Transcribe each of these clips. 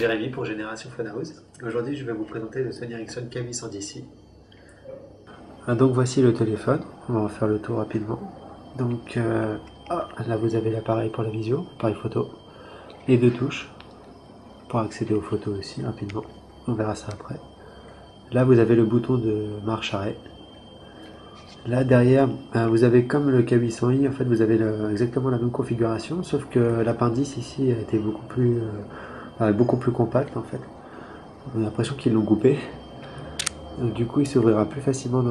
Jérémy pour Génération Phone House. Aujourd'hui, je vais vous présenter le Sony Ericsson K810i. Donc voici le téléphone, on va faire le tour rapidement. Donc là vous avez l'appareil pour la visio, appareil photo, et deux touches pour accéder aux photos aussi rapidement. On verra ça après. Là vous avez le bouton de marche arrêt. Là derrière, vous avez comme le K800i, en fait vous avez exactement la même configuration, sauf que l'appendice ici a été beaucoup plus compact en fait. On a l'impression qu'ils l'ont coupé. Donc, du coup il s'ouvrira plus facilement,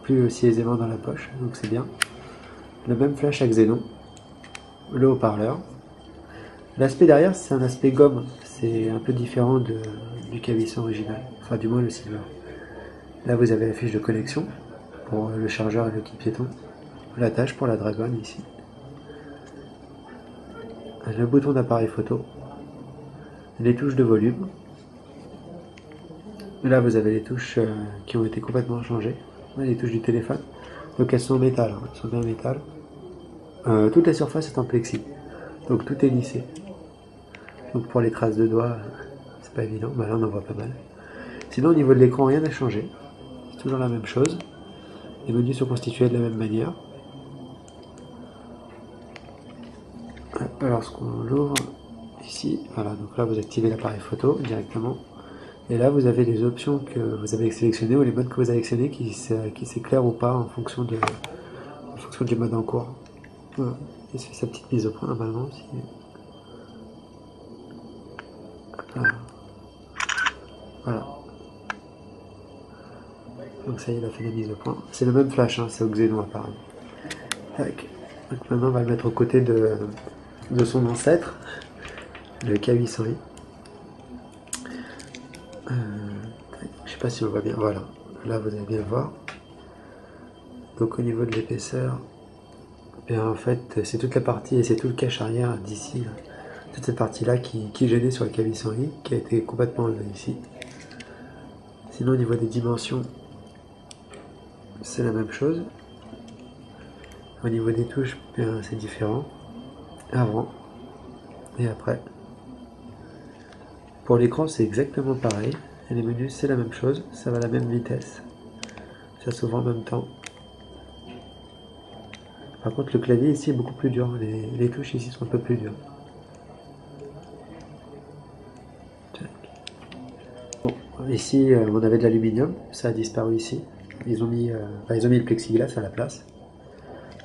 plus aussi aisément dans la poche, donc c'est bien. Le même flash à xénon, le haut-parleur. L'aspect derrière c'est un aspect gomme, c'est un peu différent du K800 original, enfin du moins le silver. Là vous avez la fiche de connexion pour le chargeur et le kit piéton, l'attache pour la dragonne ici, le bouton d'appareil photo, les touches de volume. Là vous avez les touches qui ont été complètement changées, les touches du téléphone, donc elles sont en métal, elles sont bien en métal. Toute la surface est en plexi, donc tout est lissé, donc pour les traces de doigts c'est pas évident, là on en voit pas mal. Sinon au niveau de l'écran rien n'a changé, c'est toujours la même chose. Les menus sont constitués de la même manière. Lorsqu'on l'ouvre ici, voilà, donc là vous activez l'appareil photo directement. Et là vous avez les options que vous avez sélectionnées ou les modes que vous avez sélectionnés qui s'éclairent ou pas en fonction du mode en cours. Voilà. Il se fait sa petite mise au point normalement aussi. Voilà. Donc ça y est, il a fait la mise au point. C'est le même flash, hein, c'est au xénon apparemment. Tac. Donc maintenant on va le mettre aux côtés de son ancêtre, le K800i. Je sais pas si on voit bien, voilà. Là vous allez bien voir. Donc au niveau de l'épaisseur, en fait c'est toute la partie et c'est tout le cache arrière d'ici. Toute cette partie là qui gênait sur le K800i, qui a été complètement enlevée ici. Sinon au niveau des dimensions, c'est la même chose. Au niveau des touches, c'est différent. Avant et après. Pour l'écran, c'est exactement pareil. Et les menus, c'est la même chose. Ça va à la même vitesse. Ça s'ouvre en même temps. Par contre, le clavier ici est beaucoup plus dur. Les touches ici sont un peu plus dures. Bon, ici, on avait de l'aluminium. Ça a disparu ici. Ils ont mis le plexiglas à la place.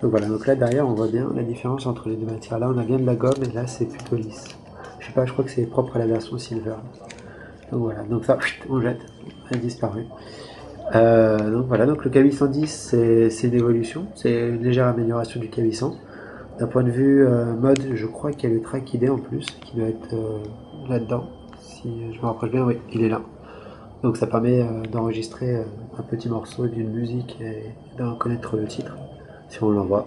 Donc voilà, donc là derrière on voit bien la différence entre les deux matières. Là on a bien de la gomme et là c'est plutôt lisse. Je sais pas, je crois que c'est propre à la version silver. Donc voilà, donc ça on jette, elle a disparu. Donc voilà, donc le K810 c'est une évolution, c'est une légère amélioration du K800. D'un point de vue mode, je crois qu'il y a le track ID en plus qui doit être là-dedans. Si je me rapproche bien, oui, il est là. Donc ça permet d'enregistrer un petit morceau d'une musique et d'en connaître le titre, si on l'envoie.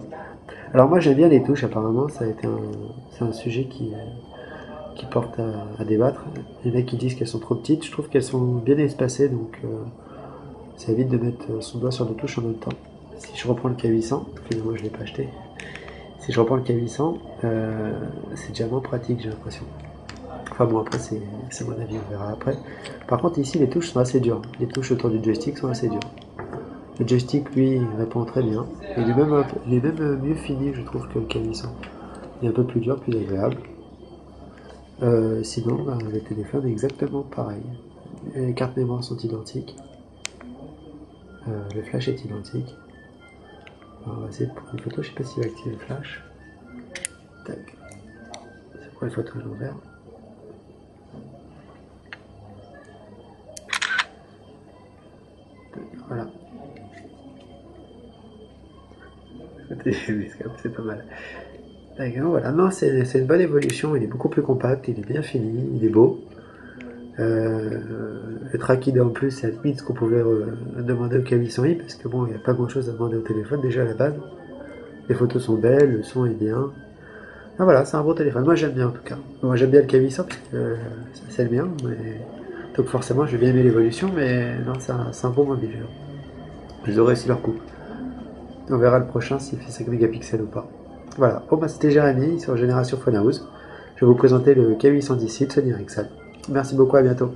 Alors moi j'aime bien les touches, apparemment c'est un sujet qui porte à débattre. Les mecs qui disent qu'elles sont trop petites, je trouve qu'elles sont bien espacées, donc ça évite de mettre son doigt sur deux touches en même temps. Si je reprends le K800, finalement je ne l'ai pas acheté, si je reprends le K800, c'est déjà moins pratique j'ai l'impression. Enfin bon, après c'est mon avis, on verra après. Par contre ici les touches sont assez dures, les touches autour du joystick sont assez dures. Le joystick lui il répond très bien, il est même mieux fini je trouve que le K800. Il est un peu plus dur, plus agréable. Sinon le téléphone est exactement pareil. Les cartes mémoire sont identiques. Le flash est identique. Alors, on va essayer de prendre une photo, je sais pas s'il va activer le flash. Tac. C'est pour les photos à l'envers. Voilà. C'est pas mal. Voilà, non, c'est une bonne évolution, il est beaucoup plus compact, il est bien fini, il est beau. Le track ID en plus, c'est à la limite ce qu'on pouvait demander au K800i, parce que bon, il n'y a pas grand chose à demander au téléphone déjà à la base. Les photos sont belles, le son est bien. Ah, voilà, c'est un bon téléphone, moi j'aime bien en tout cas. Moi j'aime bien le K800 parce que c'est le mien, donc forcément je vais bien aimer l'évolution, mais non, c'est un bon mobile. Ils ont réussi leur coup. On verra le prochain s'il fait 5 mégapixels ou pas. Voilà, bon bah c'était Jérémy sur Génération Phone House. Je vais vous présenter le K810i de Sony Ericsson. Merci beaucoup, à bientôt.